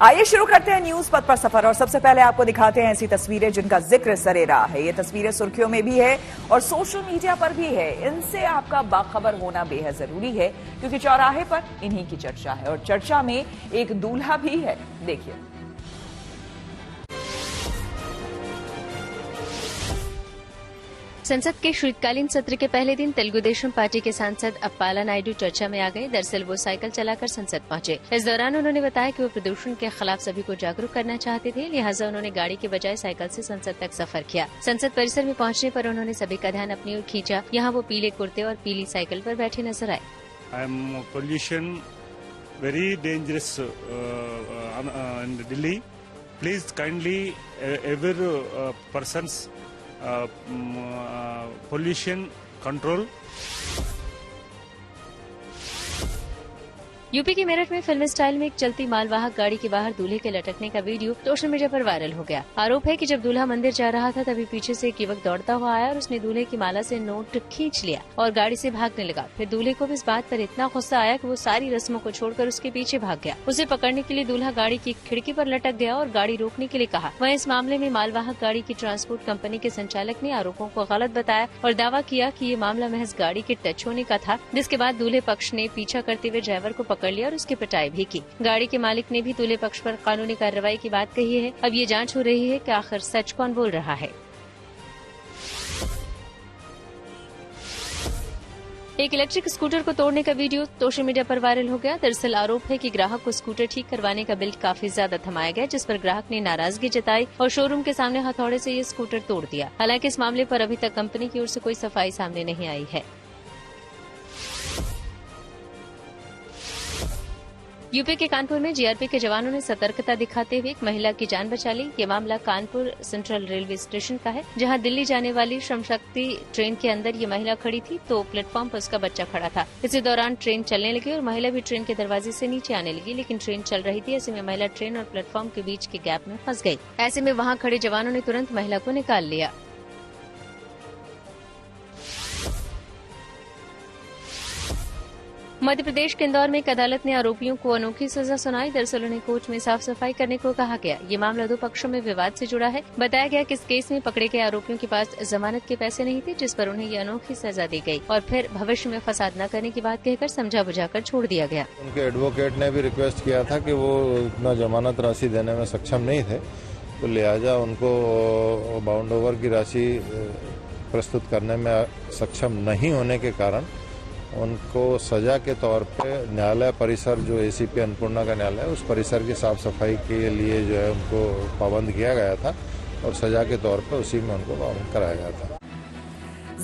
आइए शुरू करते हैं न्यूज पथ पर सफर और सबसे पहले आपको दिखाते हैं ऐसी तस्वीरें जिनका जिक्र सरे रहा है। ये तस्वीरें सुर्खियों में भी है और सोशल मीडिया पर भी है। इनसे आपका बाखबर होना बेहद जरूरी है क्योंकि चौराहे पर इन्हीं की चर्चा है और चर्चा में एक दूल्हा भी है। देखिए, संसद के शीतकालीन सत्र के पहले दिन तेलुगु देशम पार्टी के सांसद अप्पाला नायडू चर्चा में आ गए। दरअसल वो साइकिल चलाकर संसद पहुंचे। इस दौरान उन्होंने बताया कि वो प्रदूषण के खिलाफ सभी को जागरूक करना चाहते थे, लिहाजा उन्होंने गाड़ी के बजाय साइकिल से संसद तक सफर किया। संसद परिसर में पहुंचने पर उन्होंने सभी का ध्यान अपनी ओर खींचा। यहाँ वो पीले कुर्ते और पीली साइकिल पर बैठे नजर आए। Pollution very dangerous in Delhi. Please kindly every person's pollution control. UP के मेरठ में फिल्मी स्टाइल में एक चलती मालवाहक गाड़ी के बाहर दूल्हे के लटकने का वीडियो सोशल मीडिया पर वायरल हो गया। आरोप है कि जब दूल्हा मंदिर जा रहा था तभी पीछे से एक युवक दौड़ता हुआ आया और उसने दूल्हे की माला से नोट खींच लिया और गाड़ी से भागने लगा। फिर दूल्हे को भी इस बात पर इतना गुस्सा आया कि वो सारी रस्मों को छोड़कर उसके पीछे भाग गया। उसे पकड़ने के लिए दूल्हा गाड़ी की खिड़की पर लटक गया और गाड़ी रोकने के लिए कहा। वहीं इस मामले में मालवाहक गाड़ी की ट्रांसपोर्ट कंपनी के संचालक ने आरोपों को गलत बताया और दावा किया कि ये मामला महज गाड़ी के टच होने का था, जिसके बाद दूल्हे पक्ष ने पीछा करते हुए ड्राइवर को पकड़ लिया और उसकी पिटाई भी की। गाड़ी के मालिक ने भी दूल्हे पक्ष पर कानूनी कार्रवाई की बात कही है। अब ये जांच हो रही है कि आखिर सच कौन बोल रहा है। एक इलेक्ट्रिक स्कूटर को तोड़ने का वीडियो सोशल मीडिया पर वायरल हो गया। दरअसल आरोप है कि ग्राहक को स्कूटर ठीक करवाने का बिल काफी ज्यादा थमाया गया, जिस पर ग्राहक ने नाराजगी जताई और शोरूम के सामने हथौड़े से ये स्कूटर तोड़ दिया। हालांकि इस मामले पर अभी तक कंपनी की ओर से कोई सफाई सामने नहीं आई है। यूपी के कानपुर में जीआरपी के जवानों ने सतर्कता दिखाते हुए एक महिला की जान बचा ली। ये मामला कानपुर सेंट्रल रेलवे स्टेशन का है, जहां दिल्ली जाने वाली श्रम शक्ति ट्रेन के अंदर ये महिला खड़ी थी तो प्लेटफॉर्म पर उसका बच्चा खड़ा था। इसी दौरान ट्रेन चलने लगी और महिला भी ट्रेन के दरवाजे से नीचे आने लगी, लेकिन ट्रेन चल रही थी। ऐसे में महिला ट्रेन और प्लेटफॉर्म के बीच के गैप में फंस गयी। ऐसे में वहाँ खड़े जवानों ने तुरंत महिला को निकाल लिया। मध्य प्रदेश के इंदौर में एक अदालत ने आरोपियों को अनोखी सजा सुनाई। दरअसल उन्हें कोच में साफ सफाई करने को कहा गया। ये मामला दो पक्षों में विवाद से जुड़ा है। बताया गया कि इस केस में पकड़े गए आरोपियों के पास जमानत के पैसे नहीं थे, जिस पर उन्हें ये अनोखी सजा दी गई और फिर भविष्य में फसाद न करने की बात कहकर समझा बुझाकर छोड़ दिया गया। उनके एडवोकेट ने भी रिक्वेस्ट किया था कि वो इतना जमानत राशि देने में सक्षम नहीं थे, तो लिहाजा उनको बाउंड ओवर की राशि प्रस्तुत करने में सक्षम नहीं होने के कारण उनको सजा के तौर पे न्यायालय परिसर, जो एसीपी अन्नपूर्णा का न्यायालय है, उस परिसर की साफ सफाई के लिए जो है उनको पाबंद किया गया था और सजा के तौर पे उसी में उनको पाबंद कराया गया था।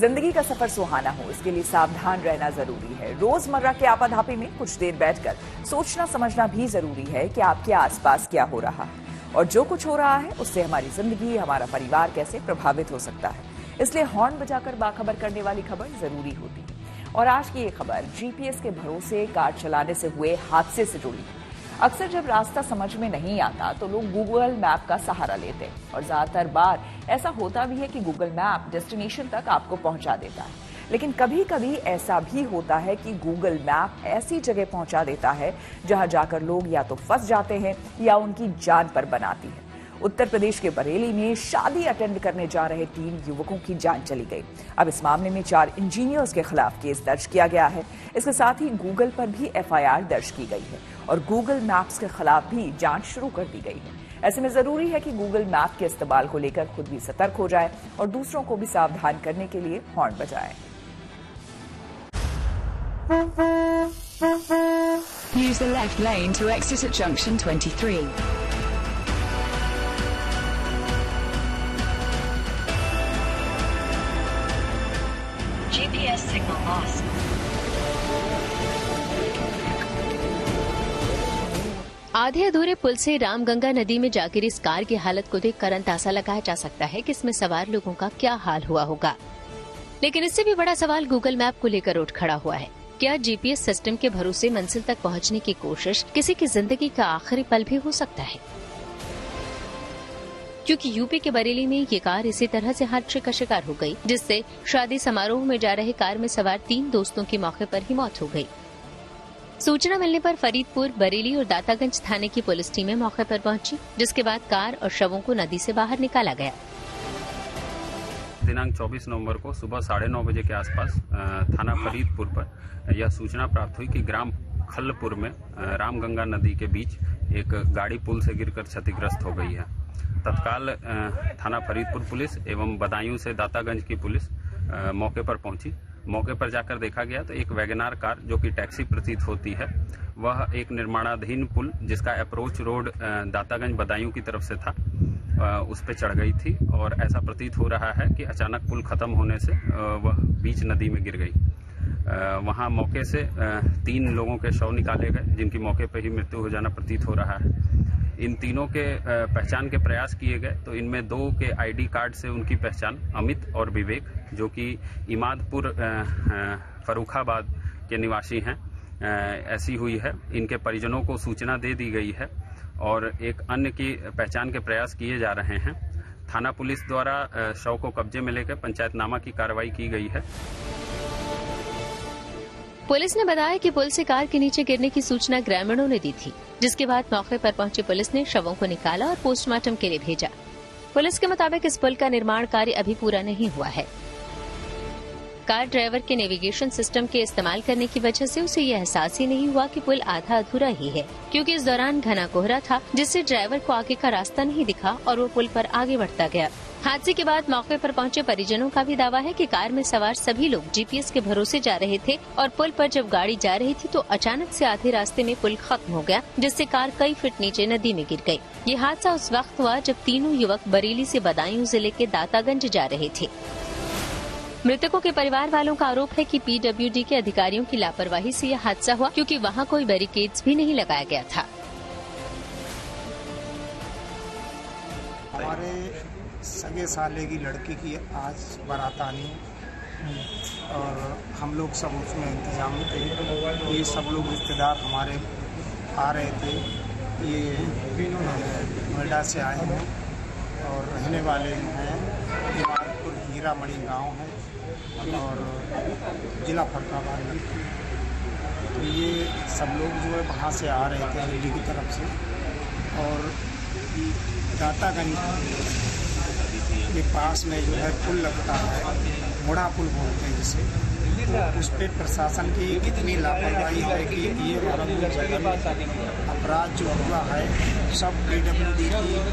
जिंदगी का सफर सुहाना हो, इसके लिए सावधान रहना जरूरी है। रोजमर्रा के आपाधापी में कुछ देर बैठकर सोचना समझना भी जरूरी है कि आपके आसपास क्या हो रहा है और जो कुछ हो रहा है उससे हमारी जिंदगी, हमारा परिवार कैसे प्रभावित हो सकता है। इसलिए हॉर्न बजाकर बाखबर करने वाली खबर जरूरी होती है। और आज की ये खबर जीपीएस के भरोसे कार चलाने से हुए हादसे से जुड़ी है। अक्सर जब रास्ता समझ में नहीं आता तो लोग गूगल मैप का सहारा लेते हैं और ज्यादातर बार ऐसा होता भी है कि गूगल मैप डेस्टिनेशन तक आपको पहुंचा देता है। लेकिन कभी कभी ऐसा भी होता है कि गूगल मैप ऐसी जगह पहुंचा देता है जहां जाकर लोग या तो फंस जाते हैं या उनकी जान पर बनाती है। उत्तर प्रदेश के बरेली में शादी अटेंड करने जा रहे 3 युवकों की जान चली गई। अब इस मामले में 4 इंजीनियर्स के खिलाफ केस दर्ज किया गया है। इसके साथ ही गूगल पर भी एफआईआर दर्ज की गई है और गूगल मैप्स के खिलाफ भी जांच शुरू कर दी गई है। ऐसे में जरूरी है कि गूगल मैप के इस्तेमाल को लेकर खुद भी सतर्क हो जाए और दूसरों को भी सावधान करने के लिए हॉर्न बजाए। Use the left lane to exit at junction 23. GPS signal lost. आधे अधूरे पुल से रामगंगा नदी में जा गिरी इस कार की हालत को देखकर अंदाजा लगाया जा सकता है कि इसमें सवार लोगों का क्या हाल हुआ होगा। लेकिन इससे भी बड़ा सवाल गूगल मैप को लेकर उठ खड़ा हुआ है। क्या जीपीएस सिस्टम के भरोसे मंजिल तक पहुंचने की कोशिश किसी की जिंदगी का आखिरी पल भी हो सकता है? क्योंकि यूपी के बरेली में ये कार इसी तरह से हादसे का शिकार हो गई, जिससे शादी समारोह में जा रहे कार में सवार 3 दोस्तों की मौके पर ही मौत हो गई। सूचना मिलने पर फरीदपुर, बरेली और दातागंज थाने की पुलिस टीमें मौके पर पहुंची, जिसके बाद कार और शवों को नदी से बाहर निकाला गया। दिनांक 24 नवंबर को सुबह 9:30 बजे के आसपास थाना फरीदपुर पर यह सूचना प्राप्त हुई कि ग्राम खल्लपुर में रामगंगा नदी के बीच एक गाड़ी पुल से गिरकर क्षतिग्रस्त हो गई है। तत्काल थाना फरीदपुर पुलिस एवं बदायूं से दातागंज की पुलिस मौके पर पहुंची। मौके पर जाकर देखा गया तो एक वैगनार कार जो कि टैक्सी प्रतीत होती है, वह एक निर्माणाधीन पुल जिसका अप्रोच रोड दातागंज बदायूं की तरफ से था, उस पे चढ़ गई थी और ऐसा प्रतीत हो रहा है कि अचानक पुल खत्म होने से वह बीच नदी में गिर गई। वहां मौके से 3 लोगों के शव निकाले गए, जिनकी मौके पर ही मृत्यु हो जाना प्रतीत हो रहा है। इन तीनों के पहचान के प्रयास किए गए तो इनमें 2 के आईडी कार्ड से उनकी पहचान अमित और विवेक, जो कि इमादपुर फर्रुखाबाद के निवासी हैं, ऐसी हुई है। इनके परिजनों को सूचना दे दी गई है और एक अन्य की पहचान के प्रयास किए जा रहे हैं। थाना पुलिस द्वारा शव को कब्जे में लेकर पंचायतनामा की कार्रवाई की गई है। पुलिस ने बताया कि पुल से कार के नीचे गिरने की सूचना ग्रामीणों ने दी थी, जिसके बाद मौके पर पहुंची पुलिस ने शवों को निकाला और पोस्टमार्टम के लिए भेजा। पुलिस के मुताबिक इस पुल का निर्माण कार्य अभी पूरा नहीं हुआ है। कार ड्राइवर के नेविगेशन सिस्टम के इस्तेमाल करने की वजह से उसे ये एहसास ही नहीं हुआ कि पुल आधा अधूरा ही है, क्योंकि इस दौरान घना कोहरा था, जिससे ड्राइवर को आगे का रास्ता नहीं दिखा और वो पुल पर आगे बढ़ता गया। हादसे के बाद मौके पर पहुंचे परिजनों का भी दावा है कि कार में सवार सभी लोग जीपीएस के भरोसे जा रहे थे और पुल पर जब गाड़ी जा रही थी तो अचानक से आधे रास्ते में पुल खत्म हो गया, जिससे कार कई फीट नीचे नदी में गिर गई। ये हादसा उस वक्त हुआ जब तीनों युवक बरेली से बदायूं जिले के दातागंज जा रहे थे। मृतकों के परिवार वालों का आरोप है कि पीडब्ल्यूडी के अधिकारियों की लापरवाही से यह हादसा हुआ, क्योंकि वहां कोई बैरिकेड्स भी नहीं लगाया गया था। हमारे सगे साले की लड़की की आज बारात आनी और हम लोग सब उसमें इंतजाम में थे। ये सब लोग रिश्तेदार हमारे आ रहे थे। ये नोएडा से आए हैं और रहने वाले हैं इमादपुर हीरामणि गांव है और जिला फर्रुखाबाद में। तो ये सब लोग जो है वहाँ से आ रहे थे दिल्ली की तरफ से और दातागंज के पास में जो है पुल लगता है, मुड़ा पुल बोलते हैं जिसे, तो उस पर प्रशासन की इतनी लापरवाही है कि ये अपराध जो हुआ है सब पीडब्ल्यूडी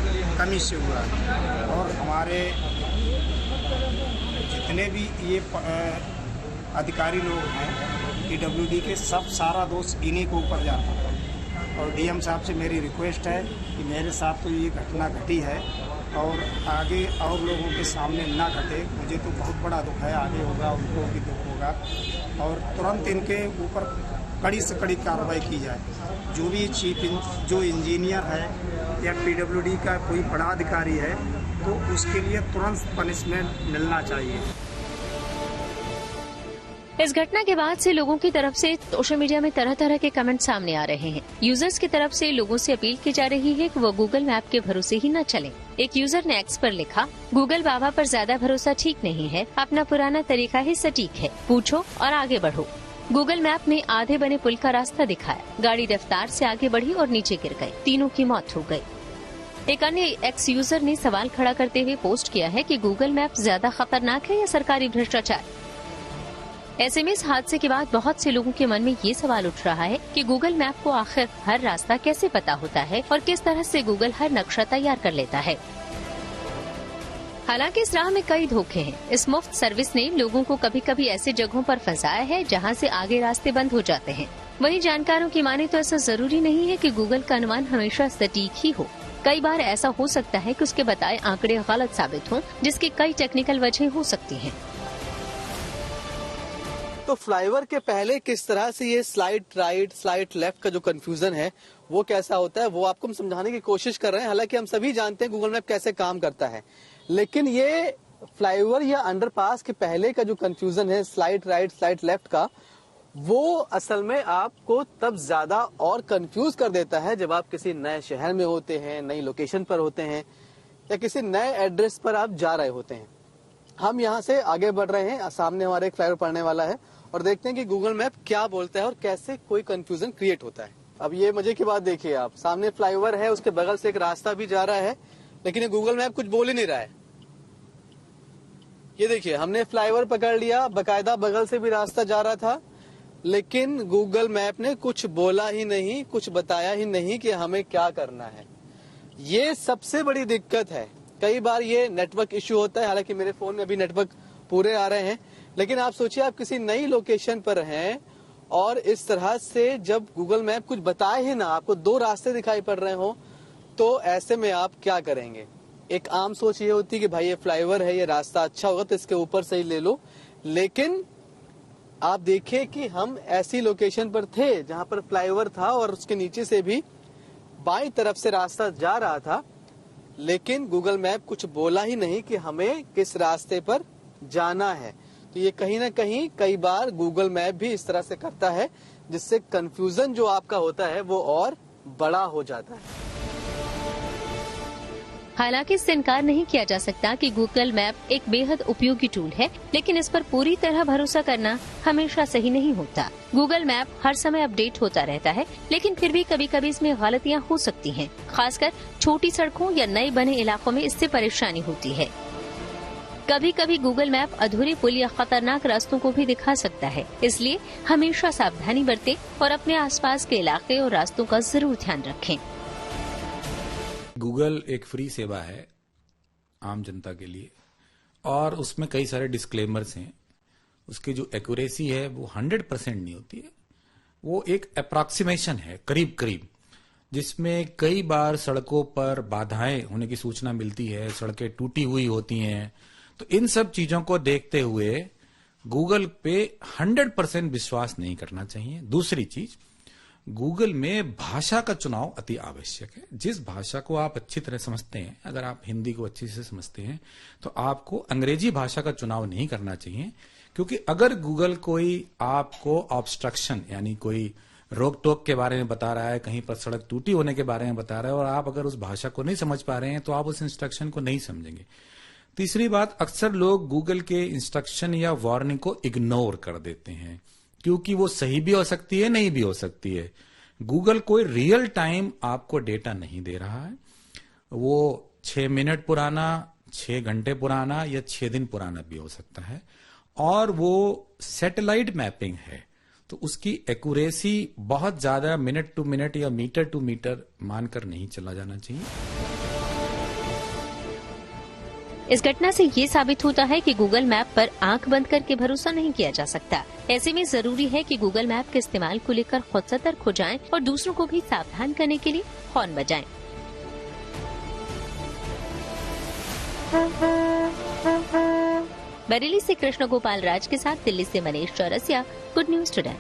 की कमी से हुआ है और हमारे जितने भी ये अधिकारी लोग हैं पीडब्ल्यूडी के सब सारा दोष इन्हीं को ऊपर जाता है। और डीएम साहब से मेरी रिक्वेस्ट है कि मेरे साथ तो ये घटना घटी है और आगे और लोगों के सामने ना घटे। मुझे तो बहुत बड़ा दुख है, आगे होगा उनको भी दुख होगा और तुरंत इनके ऊपर कड़ी से कड़ी कार्रवाई की जाए। जो भी जो इंजीनियर है या पीडब्ल्यूडी का कोई बड़ा अधिकारी है तो उसके लिए तुरंत पनिशमेंट मिलना चाहिए। इस घटना के बाद से लोगों की तरफ से सोशल मीडिया में तरह तरह के कमेंट सामने आ रहे हैं। यूजर्स की तरफ से लोगों से अपील की जा रही है कि वो गूगल मैप के भरोसे ही न चलें। एक यूजर ने एक्स पर लिखा, गूगल बाबा पर ज्यादा भरोसा ठीक नहीं है, अपना पुराना तरीका ही सटीक है, पूछो और आगे बढ़ो। गूगल मैप ने आधे बने पुल का रास्ता दिखाया, गाड़ी रफ्तार से आगे बढ़ी और नीचे गिर गई, तीनों की मौत हो गई। एक अन्य एक्स यूजर ने सवाल खड़ा करते हुए पोस्ट किया है कि गूगल मैप ज्यादा खतरनाक है या सरकारी भ्रष्टाचार। ऐसे में इस हादसे के बाद बहुत से लोगों के मन में ये सवाल उठ रहा है कि गूगल मैप को आखिर हर रास्ता कैसे पता होता है और किस तरह से गूगल हर नक्शा तैयार कर लेता है। हालांकि इस राह में कई धोखे हैं। इस मुफ्त सर्विस ने लोगों को कभी कभी ऐसे जगहों पर फंसाया है जहां से आगे रास्ते बंद हो जाते हैं। वहीं जानकारों की माने तो ऐसा जरूरी नहीं है कि गूगल का अनुमान हमेशा सटीक ही हो। कई बार ऐसा हो सकता है कि उसके बताए आंकड़े गलत साबित हों, जिसकी कई टेक्निकल वजह हो सकती हैं। तो फ्लाईओवर के पहले किस तरह से ये स्लाइड राइट स्लाइड लेफ्ट का जो कंफ्यूजन है वो कैसा होता है वो आपको हम समझाने की कोशिश कर रहे हैं। हालांकि हम सभी जानते हैं गूगल मैप कैसे काम करता है, लेकिन ये फ्लाईओवर या अंडरपास के पहले का जो कंफ्यूजन है स्लाइड राइट स्लाइड लेफ्ट का, वो असल में आपको तब ज्यादा और कंफ्यूज कर देता है जब आप किसी नए शहर में होते हैं, नई लोकेशन पर होते हैं या किसी नए एड्रेस पर आप जा रहे होते हैं। हम यहाँ से आगे बढ़ रहे हैं, सामने हमारे एक फ्लाईओवर पड़ने वाला है और देखते हैं कि गूगल मैप क्या बोलता है और कैसे कोई कंफ्यूजन क्रिएट होता है। अब ये मजे की बात देखिए आप, सामने फ्लाईओवर है, उसके बगल से एक रास्ता भी जा रहा है, लेकिन ये गूगल मैप कुछ बोल ही नहीं रहा है। ये देखिए, हमने फ्लाईओवर पकड़ लिया, बकायदा बगल से भी रास्ता जा रहा था, लेकिन गूगल मैप ने कुछ बोला ही नहीं, कुछ बताया ही नहीं कि हमें क्या करना है। ये सबसे बड़ी दिक्कत है। कई बार ये नेटवर्क इश्यू होता है, हालांकि मेरे फोन में अभी नेटवर्क पूरे आ रहे हैं, लेकिन आप सोचिए आप किसी नई लोकेशन पर हैं और इस तरह से जब गूगल मैप कुछ बताए ही ना, आपको दो रास्ते दिखाई पड़ रहे हो, तो ऐसे में आप क्या करेंगे। एक आम सोच ये होती है कि भाई ये फ्लाईओवर है, ये रास्ता अच्छा होगा तो इसके ऊपर से ही ले लो, लेकिन आप देखिए कि हम ऐसी लोकेशन पर थे जहां पर फ्लाईओवर था और उसके नीचे से भी बाईं तरफ से रास्ता जा रहा था, लेकिन गूगल मैप कुछ बोला ही नहीं कि हमें किस रास्ते पर जाना है। तो ये कहीं ना कहीं कई बार गूगल मैप भी इस तरह से करता है, जिससे कंफ्यूजन जो आपका होता है वो और बड़ा हो जाता है। हालांकि इससे इनकार नहीं किया जा सकता कि गूगल मैप एक बेहद उपयोगी टूल है, लेकिन इस पर पूरी तरह भरोसा करना हमेशा सही नहीं होता। गूगल मैप हर समय अपडेट होता रहता है, लेकिन फिर भी कभी कभी इसमें गलतियां हो सकती हैं। खासकर छोटी सड़कों या नए बने इलाकों में इससे परेशानी होती है। कभी कभी गूगल मैप अधूरे पुल या खतरनाक रास्तों को भी दिखा सकता है, इसलिए हमेशा सावधानी बरतें और अपने आसपास के इलाके और रास्तों का जरूर ध्यान रखें। गूगल एक फ्री सेवा है आम जनता के लिए, और उसमें कई सारे डिस्क्लेमर्स हैं। उसकी जो एक्यूरेसी है वो 100% नहीं होती है, वो एक अप्रॉक्सीमेशन है, करीब करीब, जिसमें कई बार सड़कों पर बाधाएं होने की सूचना मिलती है, सड़कें टूटी हुई होती हैं। तो इन सब चीजों को देखते हुए गूगल पे 100% विश्वास नहीं करना चाहिए। दूसरी चीज, गूगल में भाषा का चुनाव अति आवश्यक है। जिस भाषा को आप अच्छी तरह समझते हैं, अगर आप हिंदी को अच्छी से समझते हैं, तो आपको अंग्रेजी भाषा का चुनाव नहीं करना चाहिए, क्योंकि अगर गूगल कोई आपको ऑब्स्ट्रक्शन यानी कोई रोक टोक के बारे में बता रहा है, कहीं पर सड़क टूटी होने के बारे में बता रहा है, और आप अगर उस भाषा को नहीं समझ पा रहे हैं, तो आप उस इंस्ट्रक्शन को नहीं समझेंगे। तीसरी बात, अक्सर लोग गूगल के इंस्ट्रक्शन या वार्निंग को इग्नोर कर देते हैं, क्योंकि वो सही भी हो सकती है, नहीं भी हो सकती है। गूगल कोई रियल टाइम आपको डेटा नहीं दे रहा है। वो 6 मिनट पुराना, 6 घंटे पुराना या 6 दिन पुराना भी हो सकता है, और वो सैटेलाइट मैपिंग है, तो उसकी एक्यूरेसी बहुत ज्यादा मिनट टू मिनट या मीटर टू मीटर मानकर नहीं चला जाना चाहिए। इस घटना से ये साबित होता है कि गूगल मैप पर आंख बंद करके भरोसा नहीं किया जा सकता। ऐसे में जरूरी है कि गूगल मैप के इस्तेमाल को लेकर खुद सतर्क हो जाएं और दूसरों को भी सावधान करने के लिए हॉर्न बजाएं। बरेली से कृष्ण गोपाल राज के साथ दिल्ली से Manish Chaurasia, good news today.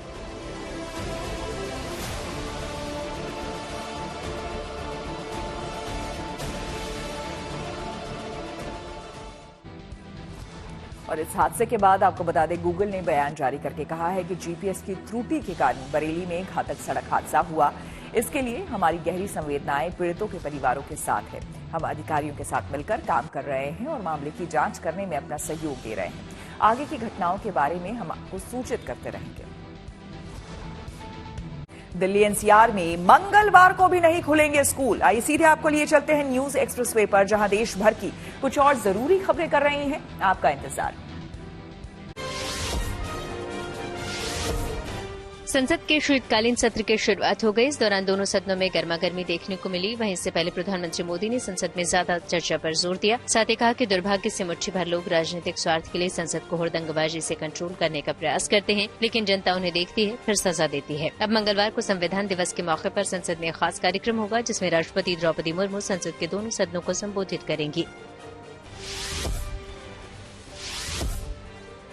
और इस हादसे के बाद आपको बता दें, गूगल ने बयान जारी करके कहा है कि जीपीएस की त्रुटि के कारण बरेली में घातक सड़क हादसा हुआ। इसके लिए हमारी गहरी संवेदनाएं पीड़ितों के परिवारों के साथ है। हम अधिकारियों के साथ मिलकर काम कर रहे हैं और मामले की जांच करने में अपना सहयोग दे रहे हैं। आगे की घटनाओं के बारे में हम आपको सूचित करते रहेंगे। दिल्ली एनसीआर में मंगलवार को भी नहीं खुलेंगे स्कूल। आइए सीधे आपको लिए चलते हैं न्यूज एक्सप्रेसवे पर, जहां देश भर की कुछ और जरूरी खबरें कर रही हैं आपका इंतजार। संसद के शीतकालीन सत्र की शुरुआत हो गई। इस दौरान दोनों सदनों में गर्मागर्मी देखने को मिली। वहीं इससे पहले प्रधानमंत्री मोदी ने संसद में ज्यादा चर्चा पर जोर दिया। साथ ही कहा कि दुर्भाग्य से मुट्ठी भर लोग राजनीतिक स्वार्थ के लिए संसद को हुड़दंगबाजी से कंट्रोल करने का प्रयास करते हैं, लेकिन जनता उन्हें देखती है फिर सजा देती है। अब मंगलवार को संविधान दिवस के मौके पर संसद में खास कार्यक्रम होगा, जिसमें राष्ट्रपति द्रौपदी मुर्मू संसद के दोनों सदनों को संबोधित करेंगी।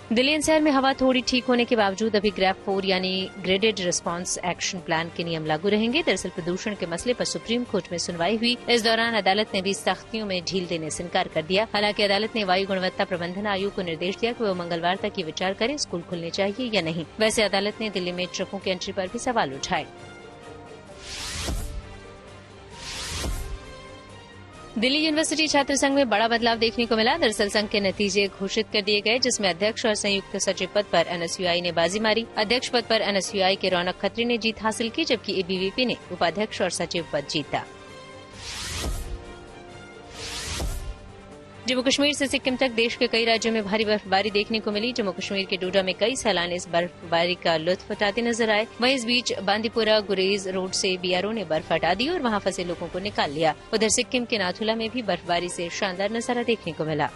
दिल्ली एनसीआर में हवा थोड़ी ठीक होने के बावजूद अभी ग्रैप 4 यानी ग्रेडेड रिस्पांस एक्शन प्लान के नियम लागू रहेंगे। दरअसल प्रदूषण के मसले पर सुप्रीम कोर्ट में सुनवाई हुई। इस दौरान अदालत ने भी सख्तियों में ढील देने से इनकार कर दिया। हालांकि अदालत ने वायु गुणवत्ता प्रबंधन आयोग को निर्देश दिया कि वो मंगलवार तक ये विचार करें स्कूल खुलने चाहिए या नहीं। वैसे अदालत ने दिल्ली में ट्रकों की एंट्री पर भी सवाल उठाए। दिल्ली यूनिवर्सिटी छात्र संघ में बड़ा बदलाव देखने को मिला। दरअसल संघ के नतीजे घोषित कर दिए गए, जिसमें अध्यक्ष और संयुक्त सचिव पद पर एनएसयूआई ने बाजी मारी। अध्यक्ष पद पर एनएसयूआई के रौनक खत्री ने जीत हासिल की, जबकि एबीवीपी ने उपाध्यक्ष और सचिव पद जीता। जम्मू कश्मीर से सिक्किम तक देश के कई राज्यों में भारी बर्फबारी देखने को मिली। जम्मू कश्मीर के डोडा में कई सैलानी इस बर्फबारी का लुत्फ उठाते नजर आए। वहीं इस बीच बांदीपुरा गुरेज रोड से बीआरओ ने बर्फ हटा दी और वहां फंसे लोगों को निकाल लिया। उधर सिक्किम के नाथुला में भी बर्फबारी से शानदार नजारा देखने को मिला।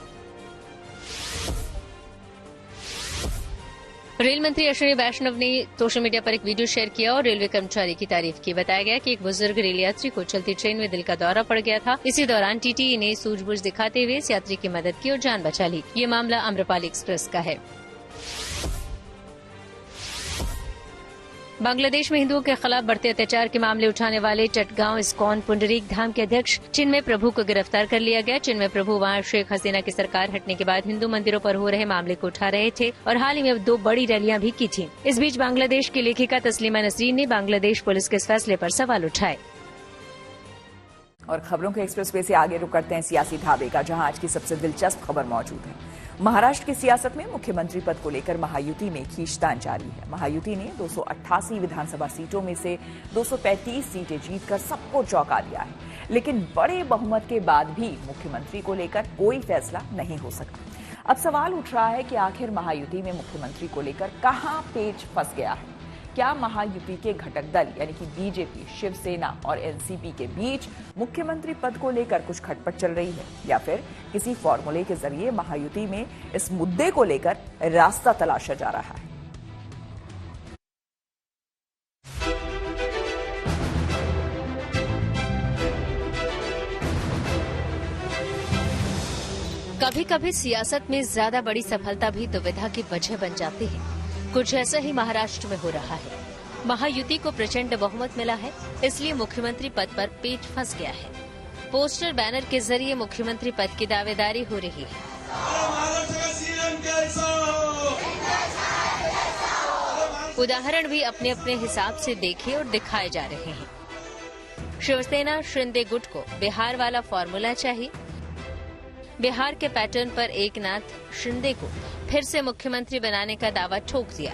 रेल मंत्री अश्विनी वैष्णव ने सोशल मीडिया पर एक वीडियो शेयर किया और रेलवे कर्मचारी की तारीफ की। बताया गया कि एक बुजुर्ग रेल यात्री को चलती ट्रेन में दिल का दौरा पड़ गया था। इसी दौरान टीटीई ने सूझबूझ दिखाते हुए इस यात्री की मदद की और जान बचा ली। ये मामला आम्रपाली एक्सप्रेस का है। बांग्लादेश में हिंदुओं के खिलाफ बढ़ते अत्याचार के मामले उठाने वाले चटगांव इस्कॉन पुंडरीक धाम के अध्यक्ष चिन्मय प्रभु को गिरफ्तार कर लिया गया। चिन्मय प्रभु वहां शेख हसीना की सरकार हटने के बाद हिंदू मंदिरों पर हो रहे मामले को उठा रहे थे और हाल ही में 2 बड़ी रैलियां भी की थीं। इस बीच बांग्लादेश की लेखिका तस्लीमा नसरीन ने बांग्लादेश पुलिस के इस फैसले पर सवाल उठाए। और खबरों के एक्सप्रेस वे से आगे रुक करते हैं सियासी ढाबे का, जहां आज की सबसे दिलचस्प खबर मौजूद है। महाराष्ट्र की सियासत में मुख्यमंत्री पद को लेकर महायुति में खींचतान जारी है। महायुति ने 288 विधानसभा सीटों में से 235 सीटें जीतकर सबको चौंका दिया है, लेकिन बड़े बहुमत के बाद भी मुख्यमंत्री को लेकर कोई फैसला नहीं हो सका। अब सवाल उठ रहा है कि आखिर महायुति में मुख्यमंत्री को लेकर कहां पेच फंस गया है। क्या महायुति के घटक दल यानी कि बीजेपी, शिवसेना और एनसीपी के बीच मुख्यमंत्री पद को लेकर कुछ खटपट चल रही है, या फिर किसी फॉर्मूले के जरिए महायुति में इस मुद्दे को लेकर रास्ता तलाशा जा रहा है? कभी कभी सियासत में ज्यादा बड़ी सफलता भी दुविधा की वजह बन जाती है। कुछ ऐसा ही महाराष्ट्र में हो रहा है। महायुति को प्रचंड बहुमत मिला है, इसलिए मुख्यमंत्री पद पर पेच फंस गया है। पोस्टर बैनर के जरिए मुख्यमंत्री पद की दावेदारी हो रही है। उदाहरण भी अपने अपने हिसाब से देखे और दिखाए जा रहे हैं। शिवसेना शिंदे गुट को बिहार वाला फॉर्मूला चाहिए। बिहार के पैटर्न पर एकनाथ शिंदे को फिर से मुख्यमंत्री बनाने का दावा ठोक दिया।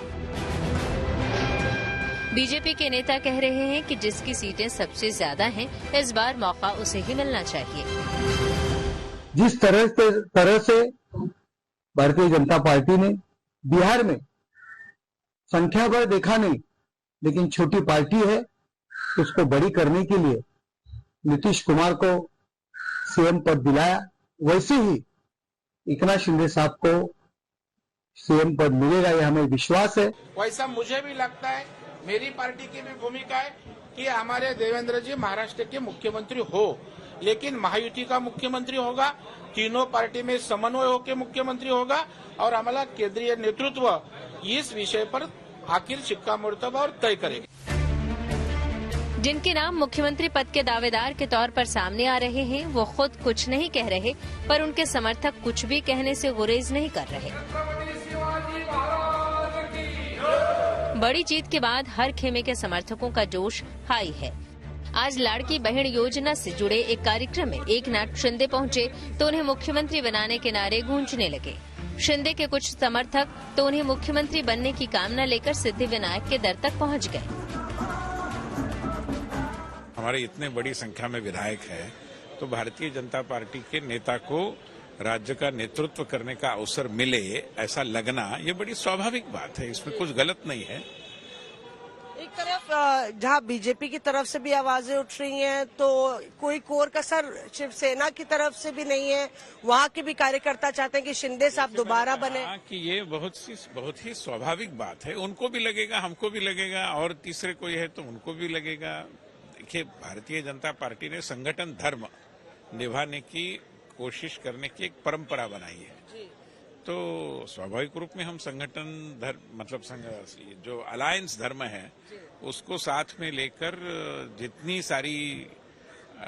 बीजेपी के नेता कह रहे हैं कि जिसकी सीटें सबसे ज्यादा हैं, इस बार मौका उसे ही मिलना चाहिए। जिस तरह से भारतीय जनता पार्टी ने बिहार में संख्या पर देखा नहीं, लेकिन छोटी पार्टी है, उसको बड़ी करने के लिए नीतीश कुमार को सीएम पद दिलाया, वैसे ही एकनाथ शिंदे साहब को सीएम पद मिलेगा, यह हमें विश्वास है। वैसा मुझे भी लगता है, मेरी पार्टी की भी भूमिका है कि हमारे देवेंद्र जी महाराष्ट्र के मुख्यमंत्री हो, लेकिन महायुति का मुख्यमंत्री होगा, तीनों पार्टी में समन्वय होकर मुख्यमंत्री होगा और हमारा केंद्रीय नेतृत्व इस विषय पर आखिर शिक्कामोर्तब और तय करेगा। जिनके नाम मुख्यमंत्री पद के दावेदार के तौर पर सामने आ रहे हैं, वो खुद कुछ नहीं कह रहे, पर उनके समर्थक कुछ भी कहने से गुरेज नहीं कर रहे। बड़ी जीत के बाद हर खेमे के समर्थकों का जोश हाई है। आज लाड़की बहन योजना से जुड़े एक कार्यक्रम में एकनाथ शिंदे पहुंचे तो उन्हें मुख्यमंत्री बनाने के नारे गूंजने लगे। शिंदे के कुछ समर्थक तो उन्हें मुख्यमंत्री बनने की कामना लेकर सिद्धिविनायक के दर तक पहुंच गए। हमारे इतने बड़ी संख्या में विधायक है, तो भारतीय जनता पार्टी के नेता को राज्य का नेतृत्व करने का अवसर मिले, ऐसा लगना ये बड़ी स्वाभाविक बात है, इसमें कुछ गलत नहीं है। एक तरफ जहां बीजेपी की तरफ से भी आवाजें उठ रही हैं, तो कोई कोर कसर शिवसेना की तरफ से भी नहीं है। वहां के भी कार्यकर्ता चाहते हैं कि शिंदे साहब दोबारा बने। कि ये बहुत ही स्वाभाविक बात है, उनको भी लगेगा, हमको भी लगेगा, और तीसरे कोई है तो उनको भी लगेगा। देखिए, भारतीय जनता पार्टी ने संगठन धर्म निभाने की कोशिश करने की एक परंपरा बनाई है, तो स्वाभाविक रूप में हम संगठन धर्म मतलब जो अलायंस धर्म है उसको साथ में लेकर जितनी सारी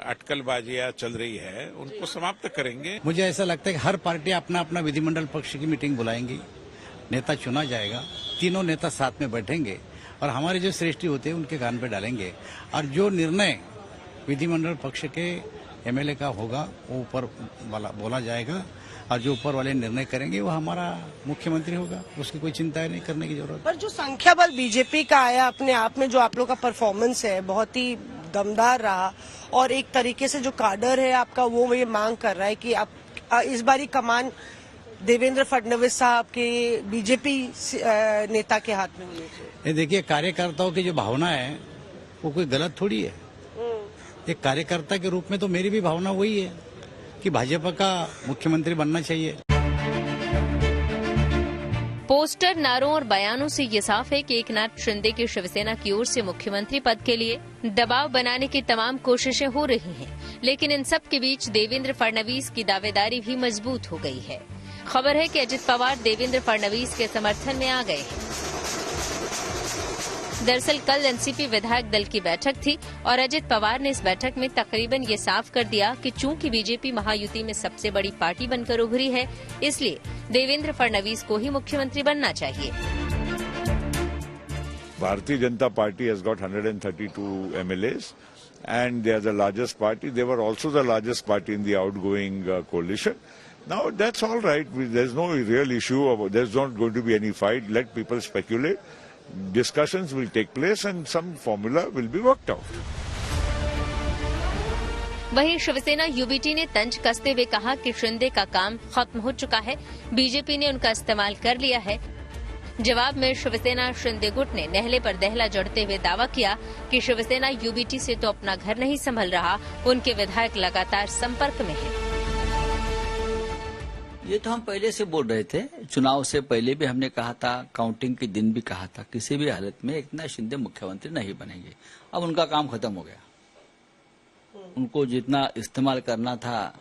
अटकलबाजियां चल रही है उनको समाप्त करेंगे। मुझे ऐसा लगता है कि हर पार्टी अपना अपना विधिमंडल पक्ष की मीटिंग बुलाएंगी, नेता चुना जाएगा, तीनों नेता साथ में बैठेंगे और हमारे जो श्रेष्ठी होते हैं उनके कान पे डालेंगे, और जो निर्णय विधिमंडल पक्ष के एमएलए का होगा वो ऊपर वाला बोला जाएगा और जो ऊपर वाले निर्णय करेंगे वो हमारा मुख्यमंत्री होगा, उसकी कोई चिंता नहीं करने की जरूरत। पर जो संख्या बल बीजेपी का आया अपने आप में, जो आप लोग का परफॉर्मेंस है बहुत ही दमदार रहा और एक तरीके से जो काडर है आपका वो ये मांग कर रहा है कि आप इस बारी कमान देवेंद्र फडणवीस साहब के बीजेपी नेता के हाथ में होनी चाहिए। देखिए, कार्यकर्ताओं की जो भावना है वो कोई गलत थोड़ी है। एक कार्यकर्ता के रूप में तो मेरी भी भावना वही है कि भाजपा का मुख्यमंत्री बनना चाहिए। पोस्टर, नारों और बयानों से ये साफ है कि एकनाथ शिंदे की शिवसेना की ओर से मुख्यमंत्री पद के लिए दबाव बनाने की तमाम कोशिशें हो रही हैं, लेकिन इन सब के बीच देवेंद्र फडणवीस की दावेदारी भी मजबूत हो गई है। खबर है कि अजित पवार देवेंद्र फडणवीस के समर्थन में आ गए हैं। दरअसल कल एनसीपी विधायक दल की बैठक थी और अजित पवार ने इस बैठक में तकरीबन ये साफ कर दिया कि चूंकि बीजेपी महायुति में सबसे बड़ी पार्टी बनकर उभरी है, इसलिए देवेंद्र फडणवीस को ही मुख्यमंत्री बनना चाहिए। Bharatiya Janata party has got 132 MLAs and they are the largest party. They were also the largest party in the outgoing coalition. Now that's all right. There's no real issue. There's not going to be any fight. Let people speculate. Discussions will take place and some formula will be worked out. वहीं Shiv Sena UBT ने तंज कसते हुए कहा कि शिंदे का काम खत्म हो चुका है, बीजेपी ने उनका इस्तेमाल कर लिया है। जवाब में शिवसेना शिंदे गुट ने नहले पर दहला जड़ते हुए दावा किया कि शिवसेना यूबीटी से तो अपना घर नहीं संभल रहा, उनके विधायक लगातार संपर्क में हैं। ये तो हम पहले से बोल रहे थे, चुनाव से पहले भी हमने कहा था, काउंटिंग के दिन भी कहा था, किसी भी हालत में एकनाथ शिंदे मुख्यमंत्री नहीं बनेंगे। अब उनका काम खत्म हो गया, उनको जितना इस्तेमाल करना था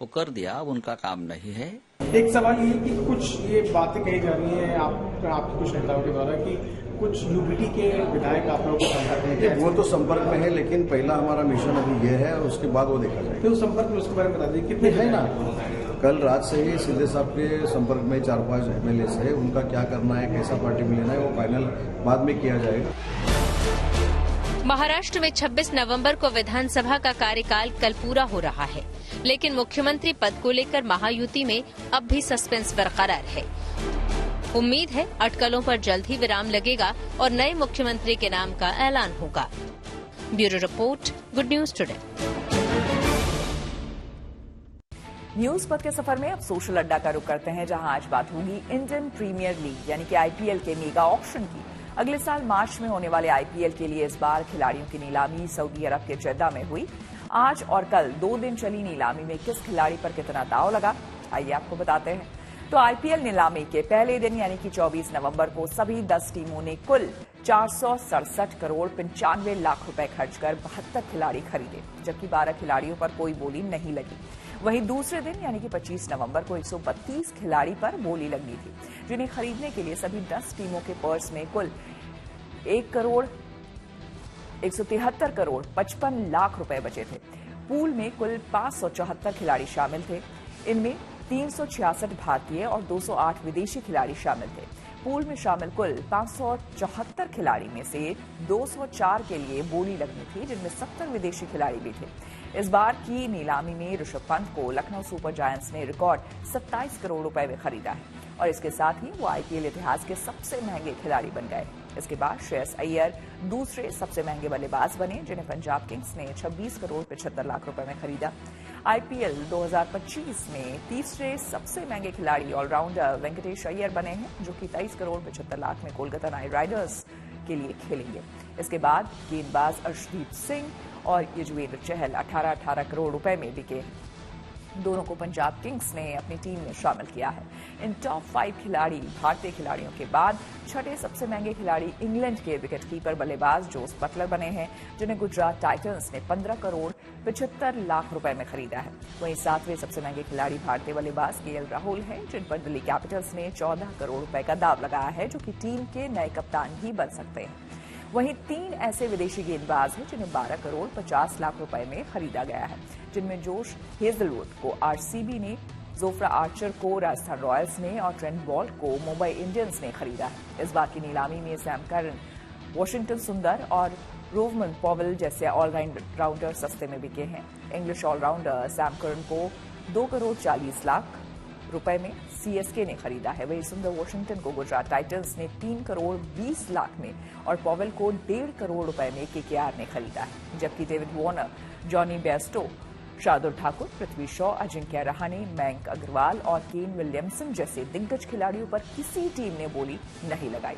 वो कर दिया, अब उनका काम नहीं है। एक सवाल ये कि कुछ ये बातें कही जा रही है आपके कुछ नेताओं के द्वारा कि कुछ यूबीटी के विधायक आप लोगों को संपर्क में है। वो तो संपर्क में है, लेकिन पहला हमारा मिशन अभी ये है, उसके बाद वो देखा जाएगा। तो संपर्क में उसके बारे में बता दीजिए कितने है ना। कल रात से ही शिंदे साहब के संपर्क में 4-5 MLAs है, उनका क्या करना है, कैसा पार्टी में लेना है, वो फाइनल बाद में किया जाएगा। महाराष्ट्र में 26 नवंबर को विधानसभा का कार्यकाल कल पूरा हो रहा है, लेकिन मुख्यमंत्री पद को लेकर महायुति में अब भी सस्पेंस बरकरार है। उम्मीद है अटकलों पर जल्द ही विराम लगेगा और नए मुख्यमंत्री के नाम का ऐलान होगा। Bureau report, good news today. News पथ के सफर में अब सोशल अड्डा का रुख करते हैं, जहां आज बात होगी इंडियन प्रीमियर लीग यानी कि आईपीएल के मेगा ऑक्शन की। अगले साल मार्च में होने वाले आईपीएल के लिए इस बार खिलाड़ियों की नीलामी सऊदी अरब के जेद्दा में हुई। आज और कल 2 दिन चली नीलामी में किस खिलाड़ी पर कितना दांव लगा, आइए आपको बताते हैं। तो आईपीएल नीलामी के पहले दिन यानी कि 24 नवंबर को सभी 10 टीमों ने कुल 467 करोड़ 95 लाख रुपए खर्च कर 72 खिलाड़ी खरीदे, जबकि 12 खिलाड़ियों पर कोई बोली नहीं लगी। वहीं दूसरे दिन यानी कि 25 नवंबर को 132 खिलाड़ी पर बोली लगनी थी, जिन्हें खरीदने के लिए सभी 10 टीमों के पर्स में कुल 173 करोड़ 55 लाख रुपए बचे थे। पूल में कुल 574 खिलाड़ी शामिल थे, इनमें 366 भारतीय और 208 विदेशी खिलाड़ी शामिल थे। पूल में शामिल कुल 574 खिलाड़ी में से 204 के लिए बोली लगनी थी, जिनमें 70 विदेशी खिलाड़ी भी थे। इस बार की नीलामी में ऋषभ पंत को लखनऊ सुपर जायंट्स ने रिकॉर्ड 27 करोड़ रुपए में खरीदा है और इसके साथ ही वो आईपीएल इतिहास के सबसे महंगे खिलाड़ी बन गए। इसके बाद श्रेयस अय्यर दूसरे सबसे महंगे बल्लेबाज बने, जिन्हें पंजाब किंग्स ने 26 करोड़ 75 लाख रुपए में खरीदा। आईपीएल 2025 में तीसरे सबसे महंगे खिलाड़ी ऑलराउंडर वेंकटेश अय्यर बने हैं, जो कि 23 करोड़ 75 लाख में कोलकाता नाइट राइडर्स के लिए खेलेंगे। इसके बाद गेंदबाज अर्शदीप सिंह और युजवेंद्र चहल 18-18 करोड़ रुपए में बिके। दोनों को पंजाब किंग्स ने अपनी टीम में शामिल किया है। इन टॉप 5 खिलाड़ी भारतीय खिलाड़ियों के बाद छठे सबसे महंगे खिलाड़ी इंग्लैंड के विकेटकीपर बल्लेबाज जोस बटलर बने हैं, जिन्हें गुजरात टाइटंस ने 15 करोड़ 75 लाख रुपए में खरीदा है। वहीं 7वें सबसे महंगे खिलाड़ी भारतीय बल्लेबाज केएल राहुल हैं, जिन पर दिल्ली कैपिटल्स ने 14 करोड़ रुपए का दाव लगाया है, जो कि टीम के नए कप्तान भी बन सकते हैं। वहीं 3 ऐसे विदेशी गेंदबाज हैं जिन्हें 12 करोड़ 50 लाख रुपए में खरीदा गया है, जिनमें जोश हेजलवुड को आरसीबी ने, जोफ्रा आर्चर को राजस्थान रॉयल्स ने और ट्रेंट बोल्ट को मुंबई इंडियंस ने खरीदा है। इस बार की नीलामी में सैम करन, वॉशिंगटन सुंदर और रोवमन पॉवेल जैसे ऑलराउंडर सस्ते में बिके हैं। इंग्लिश ऑलराउंडर सैम करन को 2 करोड़ 40 लाख रुपए में सीएसके ने खरीदा है। वहीं सुंदर वॉशिंगटन को गुजरात टाइटंस ने 3 करोड़ 20 लाख में और पॉवेल को 1.5 करोड़ रुपए में केकेआर ने खरीदा है। जबकि David Warner, Johnny Bairstow, Shardul Thakur, Prithvi Shaw, Ajinkya Rahane, Mayank Agarwal और केन विलियमसन जैसे दिग्गज खिलाड़ियों पर किसी टीम ने बोली नहीं लगाई।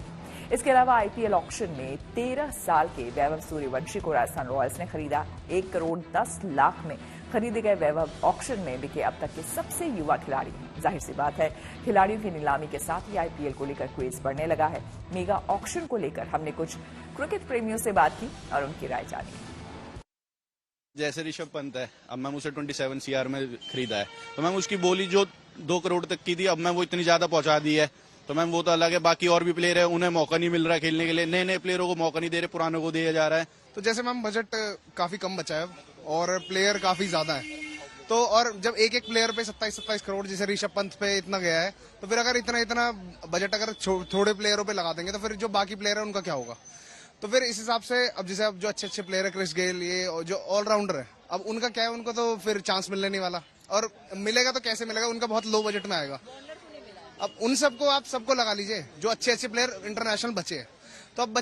इसके अलावा आईपीएल ऑक्शन में 13 साल के वैभव सूर्यवंशी को राजस्थान रॉयल्स ने खरीदा। 1 करोड़ 10 लाख में खरीदे गए वैभव ऑक्शन में बिके अब तक के सबसे युवा खिलाड़ी हैं। जाहिर सी बात है, खिलाड़ियों की नीलामी के साथ ही आईपीएल को लेकर क्रेज बढ़ने लगा है। मेगा ऑक्शन को लेकर हमने कुछ क्रिकेट प्रेमियों से बात की और उनकी राय जानी। जैसे ऋषभ पंत है, अब मैम उसे 27 CR में खरीदा है, तो मैम उसकी बोली जो 2 करोड़ तक की थी, अब मैम वो इतनी ज्यादा पहुंचा दी है, तो मैम वो तो अलग है। बाकी और भी प्लेयर है, उन्हें मौका नहीं मिल रहा खेलने के लिए, नए नए प्लेयरों को मौका नहीं दे रहे, पुरानों को दिया जा रहा है। तो जैसे मैम बजट काफी कम बचा है और प्लेयर काफी ज्यादा है, तो और जब एक एक प्लेयर पे 27 करोड़ जैसे ऋषभ पंत पे इतना गया है, तो फिर अगर इतना बजट अगर थोड़े प्लेयरों पे लगा देंगे तो फिर जो बाकी प्लेयर है उनका क्या होगा। तो फिर इस हिसाब से अब जैसे अब जो अच्छे प्लेयर है, क्रिस गेल, ये जो ऑलराउंडर है, अब उनका क्या है, उनको तो फिर चांस मिलने नहीं वाला, और मिलेगा तो कैसे मिलेगा, उनका बहुत लो बजट में आएगा। अब उन सबको आप सबको लगा लीजिए जो अच्छे प्लेयर इंटरनेशनल बचे हैं, तो अब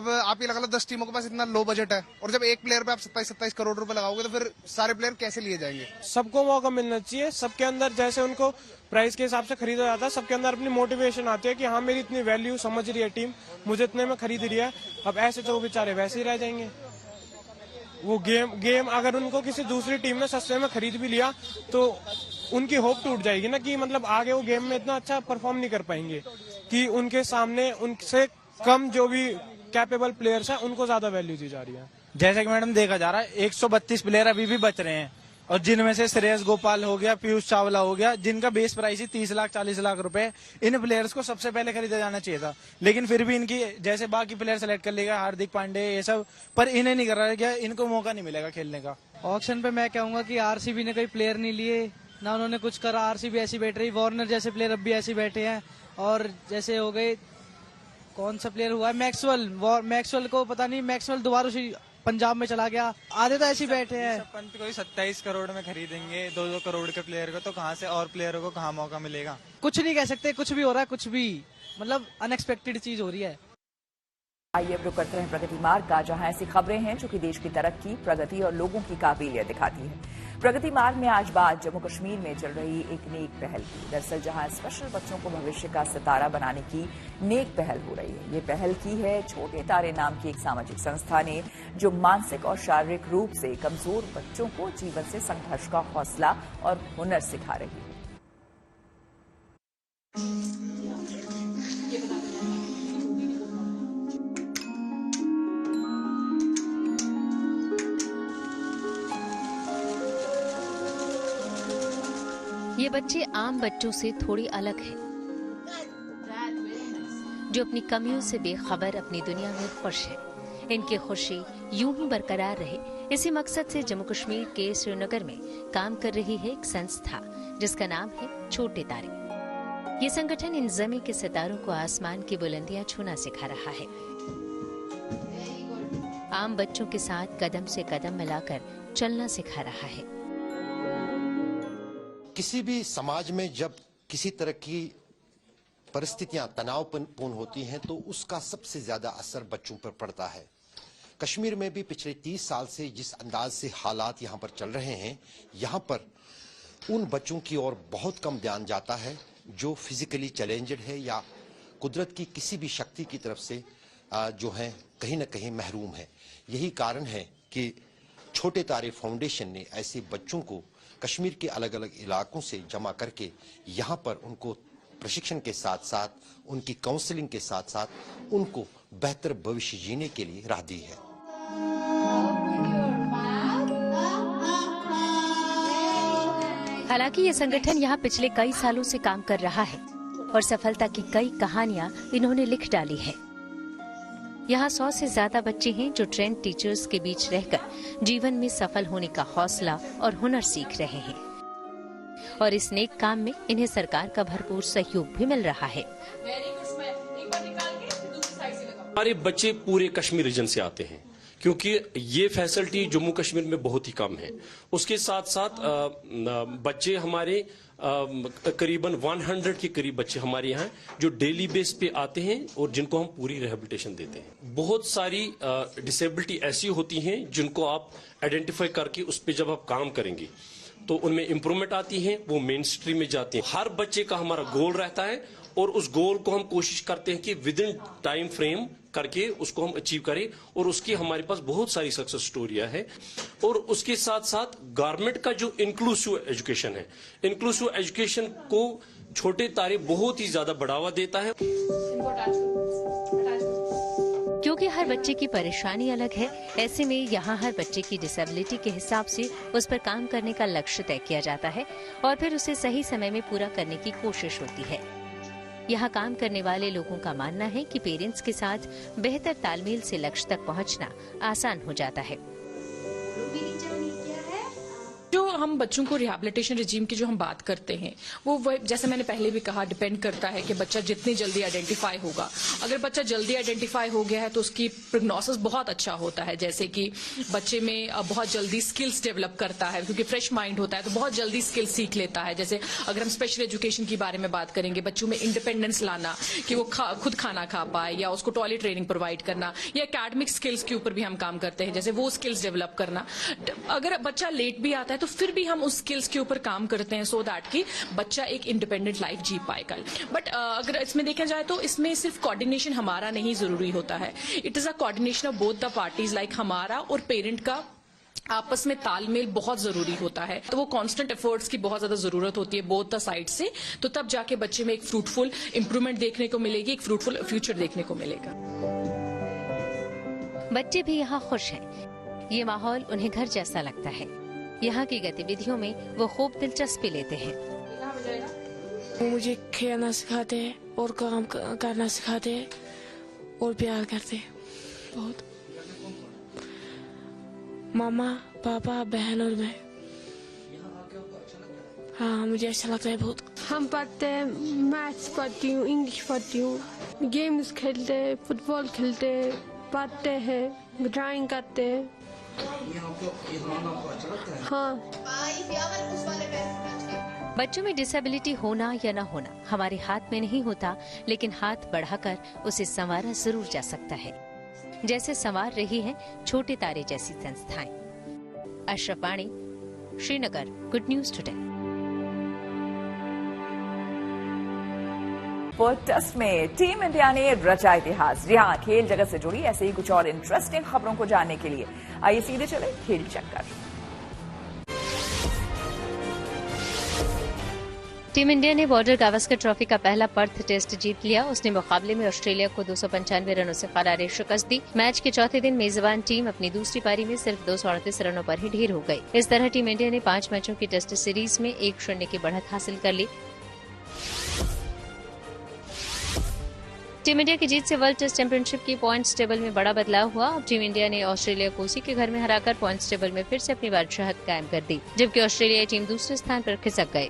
आप ये लगा लो 10 टीमों के पास इतना लो बजट है, और जब एक प्लेयर पे आप 27 करोड़ रुपए लगाओगे तो फिर सारे प्लेयर कैसे लिए जाएंगे। सबको मौका मिलना चाहिए, सबके अंदर जैसे उनको प्राइस के हिसाब से खरीदा जाता है, सबके अंदर अपनी मोटिवेशन आती है कि हाँ मेरी इतनी वैल्यू समझ रही है टीम, मुझे इतने में खरीद रही है। अब ऐसे तो बेचारे वैसे ही रह जाएंगे। वो गेम अगर उनको किसी दूसरी टीम ने सस्ते में खरीद भी लिया तो उनकी होप टूट जाएगी ना, कि मतलब आगे वो गेम में इतना अच्छा परफॉर्म नहीं कर पाएंगे, कि उनके सामने उनसे कम जो भी कैपेबल प्लेयर्स हैं उनको ज्यादा वैल्यू दी जा रही है। जैसे कि मैडम देखा जा रहा है 132 प्लेयर अभी भी बच रहे हैं, और जिनमें से श्रेयस गोपाल हो गया, पीयूष चावला हो गया, जिनका बेस प्राइस ही 30 लाख 40 लाख रुपए। इन प्लेयर्स को सबसे पहले खरीदा जाना चाहिए था, लेकिन फिर भी इनकी जैसे बाकी प्लेयर सेलेक्ट कर लेगा, हार्दिक पांडे ये सब, पर इन्हें नहीं कर रहा है, क्या इनको मौका नहीं मिलेगा खेलने का। ऑक्शन पे मैं कहूंगा कि आरसीबी ने कोई प्लेयर नहीं लिए, ना उन्होंने कुछ करा, आरसीबी ऐसी बैठ रही, वार्नर जैसे प्लेयर अब भी ऐसे बैठे हैं, और जैसे हो गए कौन सा प्लेयर हुआ है मैक्सवेल को पता नहीं, मैक्सवेल दोबारा उसी पंजाब में चला गया, आधे तो ऐसे ही बैठे हैं। पंत को 27 करोड़ में खरीदेंगे 2-2 करोड़ के प्लेयर को, तो कहाँ से और प्लेयरों को कहाँ मौका मिलेगा। कुछ नहीं कह सकते, कुछ भी हो रहा है, कुछ भी मतलब अनएक्सपेक्टेड चीज हो रही है। आइए अब रुक करते हैं प्रगति मार्ग का, जहां ऐसी खबरें हैं जो कि देश की तरक्की, प्रगति और लोगों की काबिलियत दिखाती है। प्रगति मार्ग में आज बात जम्मू कश्मीर में चल रही एक नेक पहल की। दरअसल जहां स्पेशल बच्चों को भविष्य का सितारा बनाने की नेक पहल हो रही है। ये पहल की है छोटे तारे नाम की एक सामाजिक संस्था ने, जो मानसिक और शारीरिक रूप से कमजोर बच्चों को जीवन से संघर्ष का हौसला और हुनर सिखा रही है। ये बच्चे आम बच्चों से थोड़ी अलग हैं, जो अपनी कमियों से बेखबर अपनी दुनिया में खुश है। इनकी खुशी यूं ही बरकरार रहे, इसी मकसद से जम्मू कश्मीर के श्रीनगर में काम कर रही है एक संस्था, जिसका नाम है छोटे तारे। ये संगठन इन जमी के सितारों को आसमान की बुलंदियां छूना सिखा रहा है। आम बच्चों के साथ कदम से कदम मिलाकर चलना सिखा रहा है। किसी भी समाज में जब किसी तरह की परिस्थितियां तनावपूर्ण होती हैं तो उसका सबसे ज्यादा असर बच्चों पर पड़ता है। कश्मीर में भी पिछले 30 साल से जिस अंदाज से हालात यहाँ पर चल रहे हैं, यहाँ पर उन बच्चों की ओर बहुत कम ध्यान जाता है जो फिजिकली चैलेंज्ड है या कुदरत की किसी भी शक्ति की तरफ से जो है कहीं न कहीं महरूम है। यही कारण है कि छोटे तारे फाउंडेशन ने ऐसे बच्चों को कश्मीर के अलग अलग इलाकों से जमा करके यहाँ पर उनको प्रशिक्षण के साथ साथ उनकी काउंसलिंग के साथ साथ उनको बेहतर भविष्य जीने के लिए राह दी है। हालांकि ये संगठन यहाँ पिछले कई सालों से काम कर रहा है और सफलता की कई कहानियाँ इन्होंने लिख डाली है। यहाँ 100 से ज्यादा बच्चे हैं जो ट्रेंड टीचर्स के बीच रहकर जीवन में सफल होने का हौसला और हुनर सीख रहे हैं, और इस नेक काम में इन्हें सरकार का भरपूर सहयोग भी मिल रहा है। हमारे बच्चे पूरे कश्मीर रीजन से आते हैं, क्योंकि ये फैसिलिटी जम्मू कश्मीर में बहुत ही कम है। उसके साथ साथ बच्चे हमारे करीबन 100 के करीब बच्चे हमारे यहाँ जो डेली बेस पे आते हैं और जिनको हम पूरी रिहेबिलिटेशन देते हैं। बहुत सारी डिसेबिलिटी ऐसी होती हैं जिनको आप आइडेंटिफाई करके उस पर जब आप काम करेंगे तो उनमें इम्प्रूवमेंट आती है, वो मेन स्ट्रीम में जाते हैं। हर बच्चे का हमारा गोल रहता है और उस गोल को हम कोशिश करते हैं कि विद इन टाइम फ्रेम करके उसको हम अचीव करें, और उसकी हमारे पास बहुत सारी सक्सेस स्टोरियां हैं। और उसके साथ साथ गवर्नमेंट का जो इंक्लूसिव एजुकेशन है, इंक्लूसिव एजुकेशन को छोटे तारे बहुत ही ज्यादा बढ़ावा देता है। क्योंकि हर बच्चे की परेशानी अलग है, ऐसे में यहाँ हर बच्चे की डिसेबिलिटी के हिसाब से उस पर काम करने का लक्ष्य तय किया जाता है और फिर उसे सही समय में पूरा करने की कोशिश होती है। यहाँ काम करने वाले लोगों का मानना है कि पेरेंट्स के साथ बेहतर तालमेल से लक्ष्य तक पहुँचना आसान हो जाता है। जो हम बच्चों को रिहैबिलिटेशन रिजीम की जो हम बात करते हैं वो जैसे मैंने पहले भी कहा डिपेंड करता है कि बच्चा जितनी जल्दी आइडेंटिफाई होगा। अगर बच्चा जल्दी आइडेंटिफाई हो गया है तो उसकी प्रोग्नोसिस बहुत अच्छा होता है, जैसे कि बच्चे में बहुत जल्दी स्किल्स डेवलप करता है क्योंकि फ्रेश माइंड होता है तो बहुत जल्दी स्किल्स सीख लेता है। जैसे अगर हम स्पेशल एजुकेशन की बारे में बात करेंगे, बच्चों में इंडिपेंडेंस लाना कि वो खुद खाना खा पाए या उसको टॉयलेट ट्रेनिंग प्रोवाइड करना या एकेडमिक स्किल्स के ऊपर भी हम काम करते हैं, जैसे वो स्किल्स डेवलप करना। अगर बच्चा लेट भी आता है तो फिर भी हम उस स्किल्स के ऊपर काम करते हैं सो दैट कि बच्चा एक इंडिपेंडेंट लाइफ जी पाए कल। बट अगर इसमें देखा जाए तो इसमें सिर्फ कोऑर्डिनेशन हमारा नहीं जरूरी होता है, it is a coordination of both the parties, like हमारा और पेरेंट का आपस में तालमेल बहुत जरूरी होता है। तो वो कांस्टेंट एफर्ट्स की बहुत ज्यादा जरूरत होती है बोथ द साइड से, तो तब जाके बच्चे में एक फ्रूटफुल इंप्रूवमेंट देखने को मिलेगी, एक फ्रूटफुल फ्यूचर देखने को मिलेगा। बच्चे भी यहाँ खुश हैं। ये माहौल उन्हें घर जैसा लगता है। यहाँ की गतिविधियों में वो खूब दिलचस्पी लेते हैं। वो मुझे खेलना सिखाते हैं और काम करना सिखाते हैं और प्यार करते हैं बहुत। मामा, पापा, बहन और मैं। हाँ, मुझे अच्छा लगता है बहुत। हम पढ़ते हैं, मैथ्स पढ़ती हूँ, इंग्लिश पढ़ती हूँ, गेम्स खेलते हैं, फुटबॉल खेलते हैं, पढ़ते हैं, ड्राइंग करते हैं। हाँ। बच्चों में डिसेबिलिटी होना या न होना हमारे हाथ में नहीं होता, लेकिन हाथ बढ़ाकर उसे संवारा जरूर जा सकता है, जैसे संवार रही है छोटे तारे जैसी संस्थाएं। Ashraf Wani, Srinagar, good news today. Perth Test में टीम इंडिया ने रचा इतिहास। जी हाँ, खेल जगत से जुड़ी ऐसे ही कुछ और इंटरेस्टिंग खबरों को जानने के लिए आइए सीधे चले खेल चक्कर। टीम इंडिया ने बॉर्डर गावस्कर ट्रॉफी का पहला पर्थ टेस्ट जीत लिया। उसने मुकाबले में ऑस्ट्रेलिया को 295 रनों से करारी शिकस्त दी। मैच के चौथे दिन मेजबान टीम अपनी दूसरी पारी में सिर्फ 238 रनों पर ही ढेर हो गई। इस तरह टीम इंडिया ने 5 मैचों की टेस्ट सीरीज में 1-0 की बढ़त हासिल कर ली। टीम इंडिया की जीत से वर्ल्ड टेस्ट चैंपियनशिप की पॉइंट्स टेबल में बड़ा बदलाव हुआ। अब टीम इंडिया ने ऑस्ट्रेलिया को उसी के घर में हराकर पॉइंट्स टेबल में फिर से अपनी बादशाहत कायम कर दी, जबकि ऑस्ट्रेलियाई टीम दूसरे स्थान पर खिसक गए।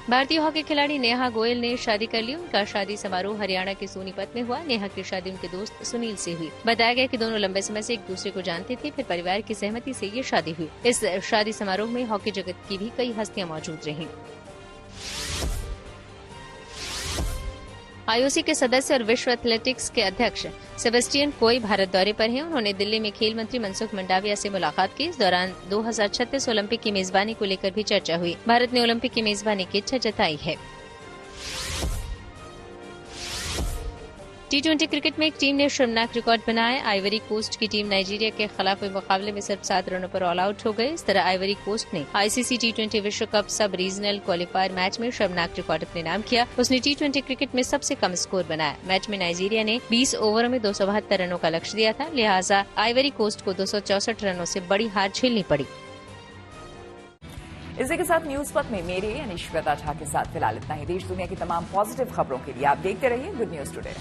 भारतीय हॉकी खिलाड़ी नेहा गोयल ने शादी कर ली। उनका शादी समारोह हरियाणा के सोनीपत में हुआ। नेहा की शादी उनके दोस्त सुनील से हुई। बताया गया कि दोनों लंबे समय से एक दूसरे को जानते थे, फिर परिवार की सहमति से ये शादी हुई। इस शादी समारोह में हॉकी जगत की भी कई हस्तियां मौजूद रहीं। आईओसी के सदस्य और विश्व एथलेटिक्स के अध्यक्ष सेबेस्टियन कोई भारत दौरे पर हैं। उन्होंने दिल्ली में खेल मंत्री मनसुख मंडाविया से मुलाकात की। इस दौरान 2036 ओलंपिक की मेजबानी को लेकर भी चर्चा हुई। भारत ने ओलंपिक की मेजबानी की इच्छा जताई है। T20 क्रिकेट में एक टीम ने शर्मनाक रिकॉर्ड बनाया। आइवरी कोस्ट की टीम नाइजीरिया के खिलाफ हुए मुकाबले में सिर्फ 7 रनों पर ऑल आउट हो गए। इस तरह आइवरी कोस्ट ने ICC T20 विश्व कप सब रीजनल क्वालिफायर मैच में शर्मनाक रिकॉर्ड अपने नाम किया। उसने T20 क्रिकेट में सबसे कम स्कोर बनाया। मैच में नाइजीरिया ने 20 ओवरों में 272 रनों का लक्ष्य दिया था, लिहाजा आइवरी कोस्ट को 264 रनों से बड़ी हार झेलनी पड़ी। इसी के साथ न्यूज पथ में मेरे यानी श्वेता झा के साथ फिलहाल इतना ही। देश दुनिया की तमाम पॉजिटिव खबरों के लिए आप देखते रहिए गुड न्यूज टुडे।